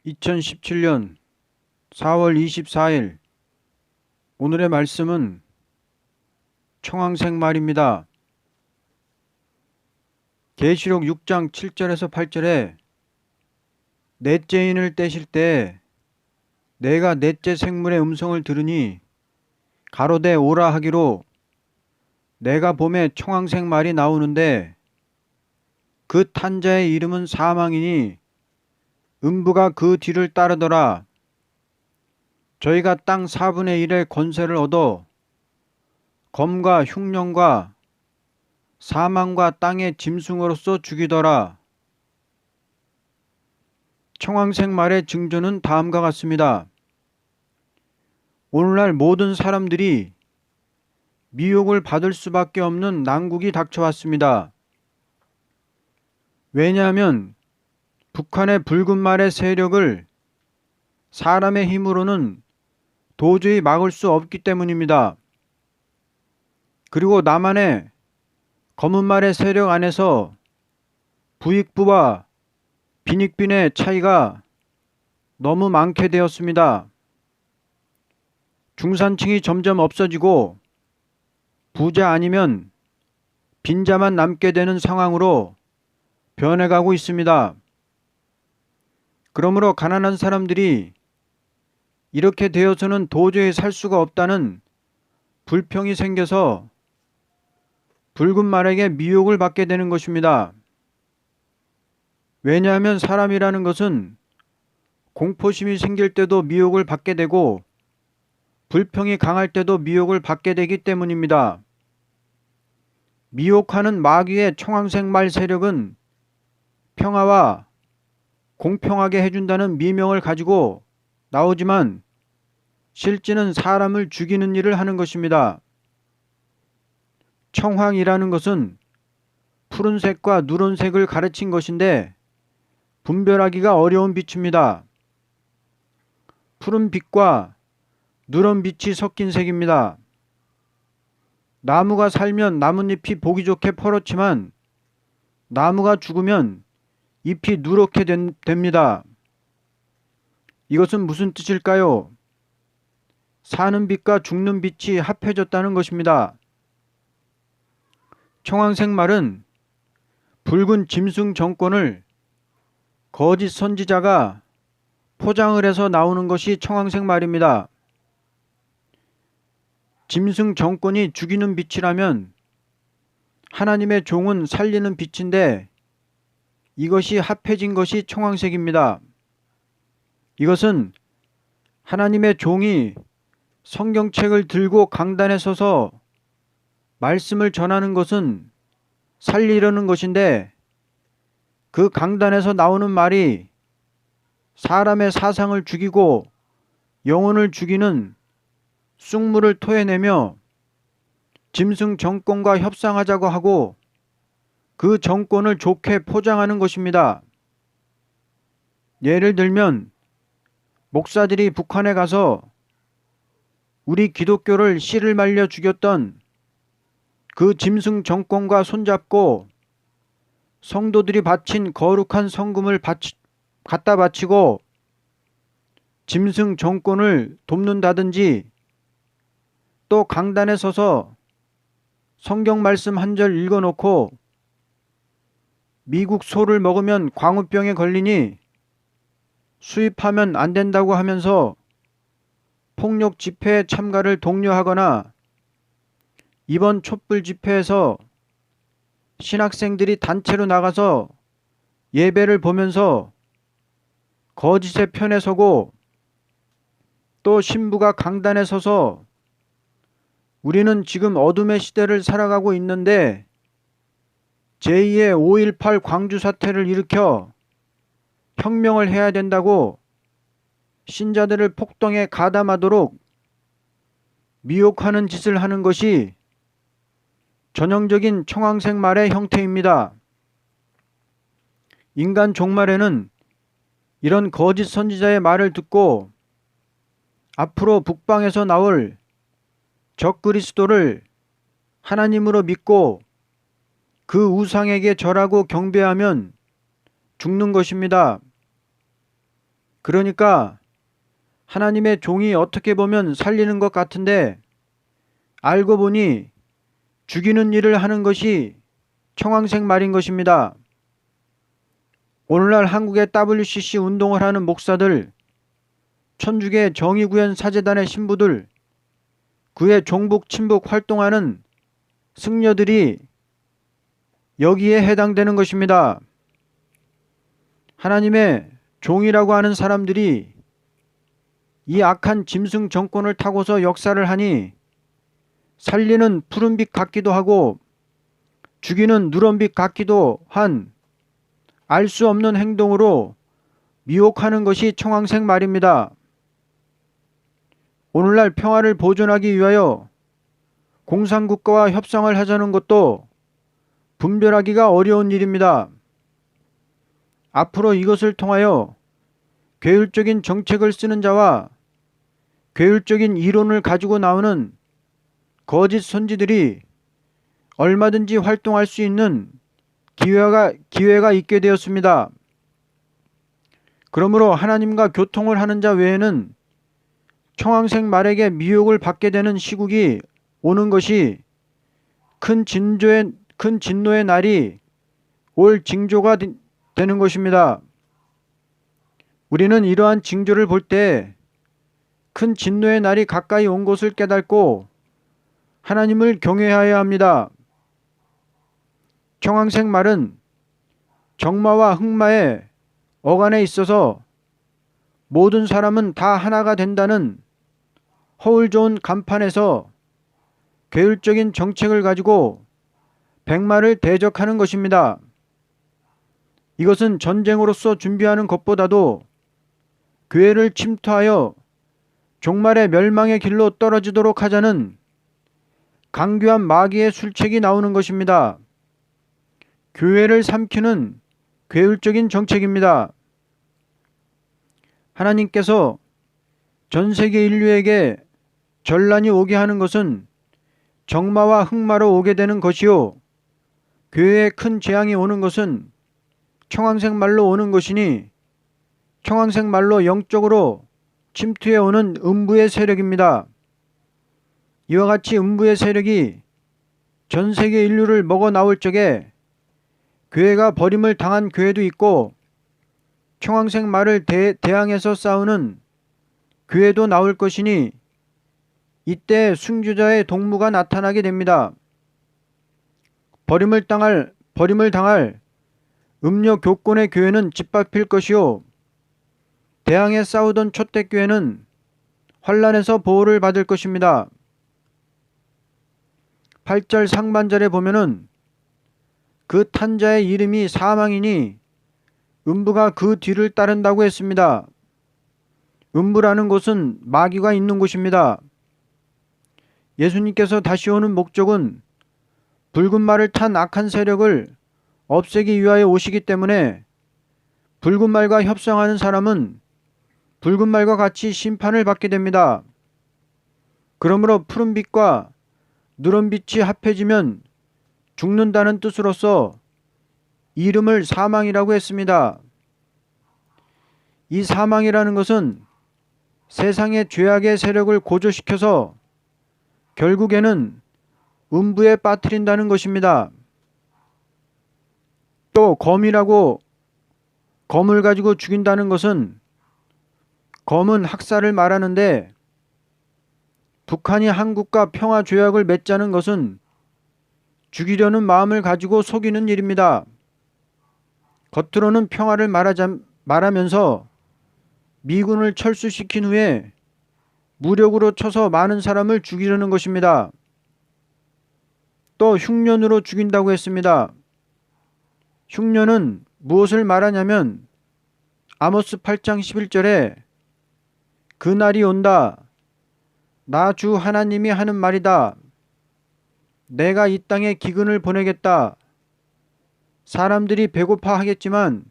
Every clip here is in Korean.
2017년 4월 24일 오늘의 말씀은 청황생 말입니다. 계시록 6장 7절에서 8절에 넷째 인을 떼실 때 내가 넷째 생물의 음성을 들으니 가로되 오라 하기로 내가 봄에 청황생 말이 나오는데 그 탄자의 이름은 사망이니 음부가 그 뒤를 따르더라. 저희가 땅 4분의 1의 권세를 얻어 검과 흉령과 사망과 땅의 짐승으로서 죽이더라. 청황생 말의 징조는 다음과 같습니다. 오늘날 모든 사람들이 미혹을 받을 수밖에 없는 난국이 닥쳐왔습니다. 왜냐하면 북한의 붉은 말의 세력을 사람의 힘으로는 도저히 막을 수 없기 때문입니다. 그리고 남한의 검은 말의 세력 안에서 부익부와 빈익빈의 차이가 너무 많게 되었습니다. 중산층이 점점 없어지고 부자 아니면 빈자만 남게 되는 상황으로 변해가고 있습니다. 그러므로 가난한 사람들이 이렇게 되어서는 도저히 살 수가 없다는 불평이 생겨서 붉은 말에게 미혹을 받게 되는 것입니다. 왜냐하면 사람이라는 것은 공포심이 생길 때도 미혹을 받게 되고 불평이 강할 때도 미혹을 받게 되기 때문입니다. 미혹하는 마귀의 청황생 말 세력은 평화와 공평하게 해준다는 미명을 가지고 나오지만 실제는 사람을 죽이는 일을 하는 것입니다. 청황이라는 것은 푸른색과 누런색을 가르친 것인데 분별하기가 어려운 빛입니다. 푸른 빛과 누런 빛이 섞인 색입니다. 나무가 살면 나뭇잎이 보기 좋게 퍼렇지만 나무가 죽으면 잎이 누렇게 됩니다. 이것은 무슨 뜻일까요? 사는 빛과 죽는 빛이 합해졌다는 것입니다. 청황생 말은 붉은 짐승 정권을 거짓 선지자가 포장을 해서 나오는 것이 청황생 말입니다. 짐승 정권이 죽이는 빛이라면 하나님의 종은 살리는 빛인데 이것이 합해진 것이 청황색입니다. 이것은 하나님의 종이 성경책을 들고 강단에 서서 말씀을 전하는 것은 살리려는 것인데 그 강단에서 나오는 말이 사람의 사상을 죽이고 영혼을 죽이는 쑥물을 토해내며 짐승 정권과 협상하자고 하고 그 정권을 좋게 포장하는 것입니다. 예를 들면 목사들이 북한에 가서 우리 기독교를 씨를 말려 죽였던 그 짐승 정권과 손잡고 성도들이 바친 거룩한 성금을 갖다 바치고 짐승 정권을 돕는다든지 또 강단에 서서 성경 말씀 한 절 읽어놓고 미국 소를 먹으면 광우병에 걸리니 수입하면 안 된다고 하면서 폭력 집회에 참가를 독려하거나 이번 촛불 집회에서 신학생들이 단체로 나가서 예배를 보면서 거짓의 편에 서고 또 신부가 강단에 서서 우리는 지금 어둠의 시대를 살아가고 있는데 제2의 5.18 광주 사태를 일으켜 혁명을 해야 된다고 신자들을 폭동에 가담하도록 미혹하는 짓을 하는 것이 전형적인 청황생 말의 형태입니다. 인간 종말에는 이런 거짓 선지자의 말을 듣고 앞으로 북방에서 나올 적그리스도를 하나님으로 믿고 그 우상에게 절하고 경배하면 죽는 것입니다. 그러니까 하나님의 종이 어떻게 보면 살리는 것 같은데 알고 보니 죽이는 일을 하는 것이 청황색 말인 것입니다. 오늘날 한국의 WCC 운동을 하는 목사들, 천주교 정의구현 사제단의 신부들, 그의 종북 친북 활동하는 승려들이 여기에 해당되는 것입니다. 하나님의 종이라고 하는 사람들이 이 악한 짐승 정권을 타고서 역사를 하니 살리는 푸른빛 같기도 하고 죽이는 누런빛 같기도 한 알 수 없는 행동으로 미혹하는 것이 청황색 말입니다. 오늘날 평화를 보존하기 위하여 공산국가와 협상을 하자는 것도 분별하기가 어려운 일입니다. 앞으로 이것을 통하여 괴율적인 정책을 쓰는 자와 괴율적인 이론을 가지고 나오는 거짓 선지들이 얼마든지 활동할 수 있는 기회가 있게 되었습니다. 그러므로 하나님과 교통을 하는 자 외에는 청황색 말에게 미혹을 받게 되는 시국이 오는 것이 큰 진노의 날이 올 징조가 되는 것입니다. 우리는 이러한 징조를 볼 때 큰 진노의 날이 가까이 온 것을 깨닫고 하나님을 경외하여야 합니다. 청황색 말은 정마와 흑마의 어간에 있어서 모든 사람은 다 하나가 된다는 허울 좋은 간판에서 괴율적인 정책을 가지고 백마를 대적하는 것입니다. 이것은 전쟁으로서 준비하는 것보다도 교회를 침투하여 종말의 멸망의 길로 떨어지도록 하자는 강교한 마귀의 술책이 나오는 것입니다. 교회를 삼키는 괴율적인 정책입니다. 하나님께서 전 세계 인류에게 전란이 오게 하는 것은 정마와 흑마로 오게 되는 것이요, 교회에 큰 재앙이 오는 것은 청황색 말로 오는 것이니 청황색 말로 영적으로 침투해 오는 음부의 세력입니다. 이와 같이 음부의 세력이 전 세계 인류를 먹어 나올 적에 교회가 버림을 당한 교회도 있고 청황색 말을 대항해서 싸우는 교회도 나올 것이니 이때 순교자의 동무가 나타나게 됩니다. 버림을 당할 음료 교권의 교회는 짓밟힐 것이요, 대항해 싸우던 초대교회는 환란에서 보호를 받을 것입니다. 8절 상반절에 보면은 그 탄자의 이름이 사망이니 음부가 그 뒤를 따른다고 했습니다. 음부라는 곳은 마귀가 있는 곳입니다. 예수님께서 다시 오는 목적은 붉은 말을 탄 악한 세력을 없애기 위하여 오시기 때문에 붉은 말과 협상하는 사람은 붉은 말과 같이 심판을 받게 됩니다. 그러므로 푸른빛과 누런빛이 합해지면 죽는다는 뜻으로서 이름을 사망이라고 했습니다. 이 사망이라는 것은 세상의 죄악의 세력을 고조시켜서 결국에는 음부에 빠뜨린다는 것입니다. 또 검을 가지고 죽인다는 것은, 검은 학살을 말하는데 북한이 한국과 평화 조약을 맺자는 것은 죽이려는 마음을 가지고 속이는 일입니다. 겉으로는 평화를 말하면서 미군을 철수시킨 후에 무력으로 쳐서 많은 사람을 죽이려는 것입니다. 또 흉년으로 죽인다고 했습니다. 흉년은 무엇을 말하냐면 아모스 8장 11절에 그날이 온다. 나 주 하나님이 하는 말이다. 내가 이 땅에 기근을 보내겠다. 사람들이 배고파 하겠지만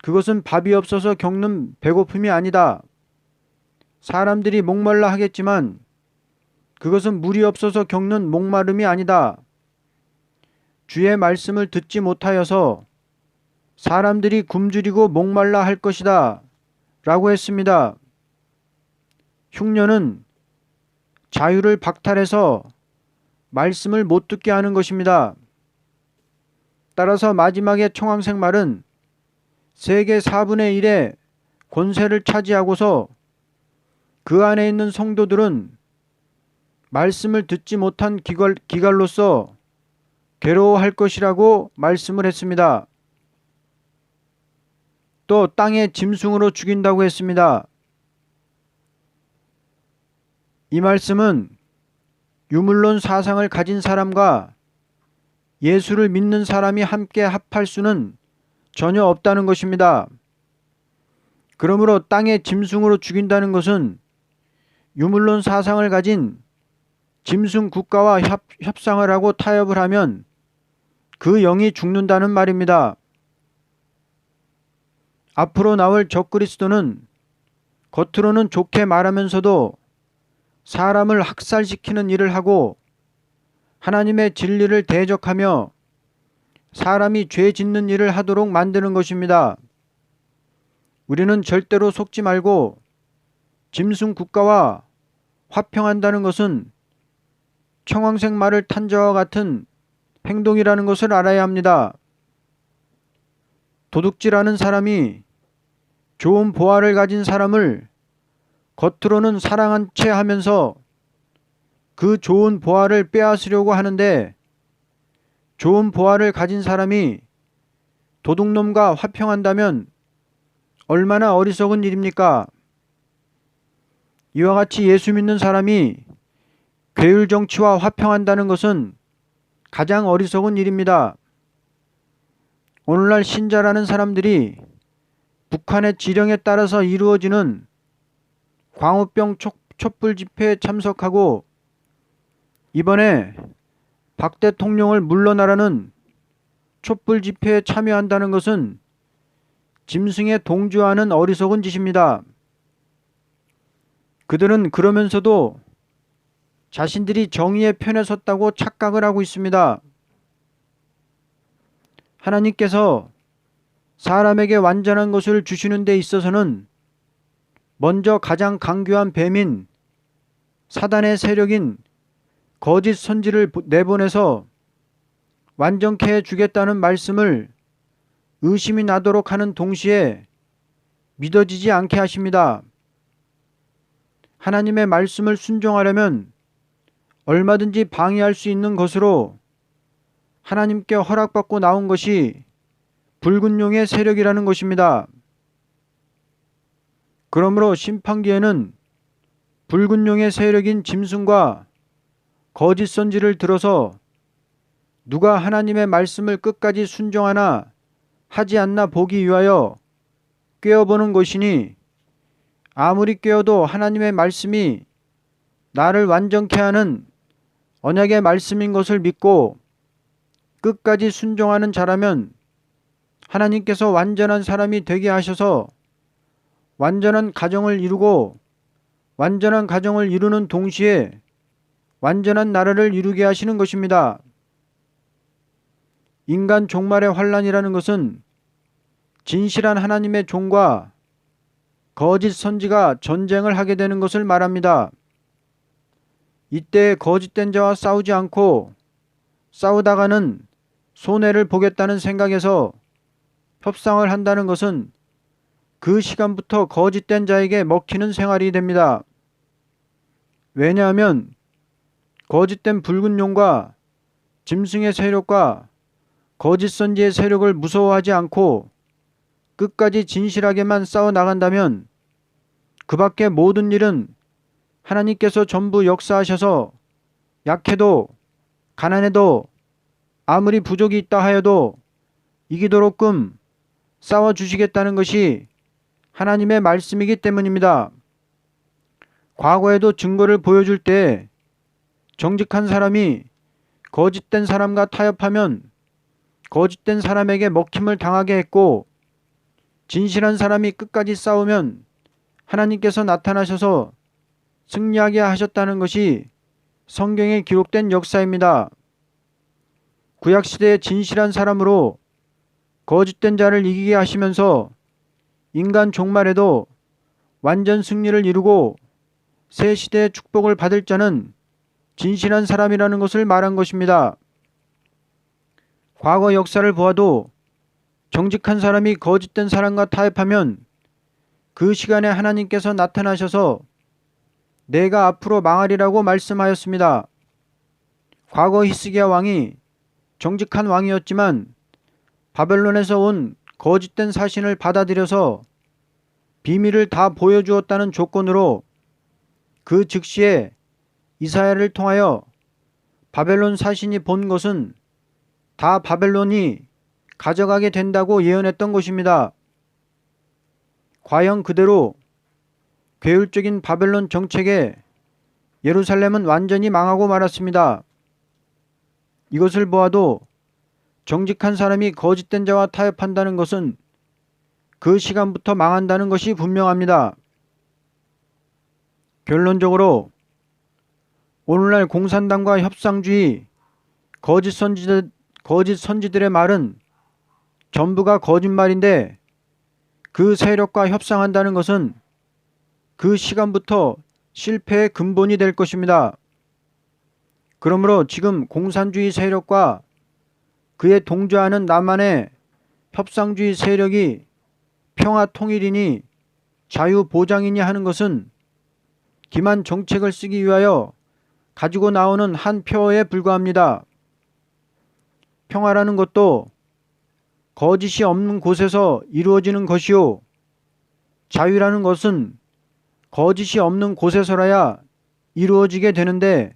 그것은 밥이 없어서 겪는 배고픔이 아니다. 사람들이 목말라 하겠지만 그것은 물이 없어서 겪는 목마름이 아니다. 주의 말씀을 듣지 못하여서 사람들이 굶주리고 목말라 할 것이다. 라고 했습니다. 흉년은 자유를 박탈해서 말씀을 못 듣게 하는 것입니다. 따라서 마지막에 청황색 말은 세계 4분의 1의 권세를 차지하고서 그 안에 있는 성도들은 말씀을 듣지 못한 기갈로서 괴로워할 것이라고 말씀을 했습니다. 또 땅의 짐승으로 죽인다고 했습니다. 이 말씀은 유물론 사상을 가진 사람과 예수를 믿는 사람이 함께 합할 수는 전혀 없다는 것입니다. 그러므로 땅의 짐승으로 죽인다는 것은 유물론 사상을 가진 짐승 국가와 협상을 하고 타협을 하면 그 영이 죽는다는 말입니다. 앞으로 나올 적그리스도는 겉으로는 좋게 말하면서도 사람을 학살시키는 일을 하고 하나님의 진리를 대적하며 사람이 죄 짓는 일을 하도록 만드는 것입니다. 우리는 절대로 속지 말고 짐승 국가와 화평한다는 것은 청황색 말을 탄 자와 같은 행동이라는 것을 알아야 합니다. 도둑질하는 사람이 좋은 보화를 가진 사람을 겉으로는 사랑한 채 하면서 그 좋은 보화를 빼앗으려고 하는데 좋은 보화를 가진 사람이 도둑놈과 화평한다면 얼마나 어리석은 일입니까? 이와 같이 예수 믿는 사람이 괴율 정치와 화평한다는 것은 가장 어리석은 일입니다. 오늘날 신자라는 사람들이 북한의 지령에 따라서 이루어지는 광우병 촛불 집회에 참석하고 이번에 박 대통령을 물러나라는 촛불 집회에 참여한다는 것은 짐승에 동조하는 어리석은 짓입니다. 그들은 그러면서도 자신들이 정의의 편에 섰다고 착각을 하고 있습니다. 하나님께서 사람에게 완전한 것을 주시는 데 있어서는 먼저 가장 강교한 뱀인 사단의 세력인 거짓 선지를 내보내서 완전케 해주겠다는 말씀을 의심이 나도록 하는 동시에 믿어지지 않게 하십니다. 하나님의 말씀을 순종하려면 얼마든지 방해할 수 있는 것으로 하나님께 허락받고 나온 것이 붉은 용의 세력이라는 것입니다. 그러므로 심판기에는 붉은 용의 세력인 짐승과 거짓 선지를 들어서 누가 하나님의 말씀을 끝까지 순종하나 하지 않나 보기 위하여 꿰어보는 것이니 아무리 꿰어도 하나님의 말씀이 나를 완전케 하는 언약의 말씀인 것을 믿고 끝까지 순종하는 자라면 하나님께서 완전한 사람이 되게 하셔서 완전한 가정을 이루고 완전한 가정을 이루는 동시에 완전한 나라를 이루게 하시는 것입니다. 인간 종말의 환란이라는 것은 진실한 하나님의 종과 거짓 선지가 전쟁을 하게 되는 것을 말합니다. 이때 거짓된 자와 싸우지 않고 싸우다가는 손해를 보겠다는 생각에서 협상을 한다는 것은 그 시간부터 거짓된 자에게 먹히는 생활이 됩니다. 왜냐하면 거짓된 붉은 용과 짐승의 세력과 거짓 선지의 세력을 무서워하지 않고 끝까지 진실하게만 싸워 나간다면 그 밖의 모든 일은 하나님께서 전부 역사하셔서 약해도 가난해도 아무리 부족이 있다 하여도 이기도록끔 싸워주시겠다는 것이 하나님의 말씀이기 때문입니다. 과거에도 증거를 보여줄 때 정직한 사람이 거짓된 사람과 타협하면 거짓된 사람에게 먹힘을 당하게 했고 진실한 사람이 끝까지 싸우면 하나님께서 나타나셔서 승리하게 하셨다는 것이 성경에 기록된 역사입니다. 구약시대의 진실한 사람으로 거짓된 자를 이기게 하시면서 인간 종말에도 완전 승리를 이루고 새 시대의 축복을 받을 자는 진실한 사람이라는 것을 말한 것입니다. 과거 역사를 보아도 정직한 사람이 거짓된 사람과 타협하면 그 시간에 하나님께서 나타나셔서 내가 앞으로 망하리라고 말씀하였습니다. 과거 히스기야 왕이 정직한 왕이었지만 바벨론에서 온 거짓된 사신을 받아들여서 비밀을 다 보여주었다는 조건으로 그 즉시에 이사야를 통하여 바벨론 사신이 본 것은 다 바벨론이 가져가게 된다고 예언했던 것입니다. 과연 그대로 괴율적인 바벨론 정책에 예루살렘은 완전히 망하고 말았습니다. 이것을 보아도 정직한 사람이 거짓된 자와 타협한다는 것은 그 시간부터 망한다는 것이 분명합니다. 결론적으로 오늘날 공산당과 협상주의, 거짓 선지들의 말은 전부가 거짓말인데 그 세력과 협상한다는 것은 그 시간부터 실패의 근본이 될 것입니다. 그러므로 지금 공산주의 세력과 그에 동조하는 남한의 협상주의 세력이 평화 통일이니 자유보장이니 하는 것은 기만 정책을 쓰기 위하여 가지고 나오는 한 표어에 불과합니다. 평화라는 것도 거짓이 없는 곳에서 이루어지는 것이요, 자유라는 것은 거짓이 없는 곳에서라야 이루어지게 되는데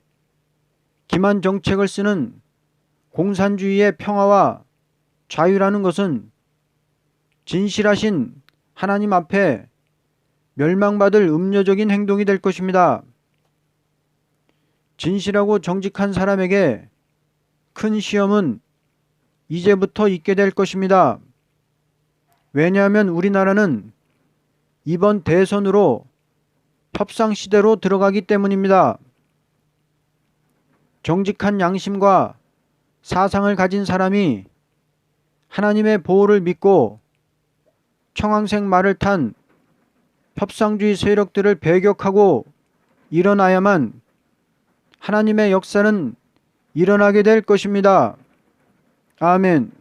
기만 정책을 쓰는 공산주의의 평화와 자유라는 것은 진실하신 하나님 앞에 멸망받을 음료적인 행동이 될 것입니다. 진실하고 정직한 사람에게 큰 시험은 이제부터 있게 될 것입니다. 왜냐하면 우리나라는 이번 대선으로 협상 시대로 들어가기 때문입니다. 정직한 양심과 사상을 가진 사람이 하나님의 보호를 믿고 청황색 말을 탄 협상주의 세력들을 배격하고 일어나야만 하나님의 역사는 일어나게 될 것입니다. 아멘.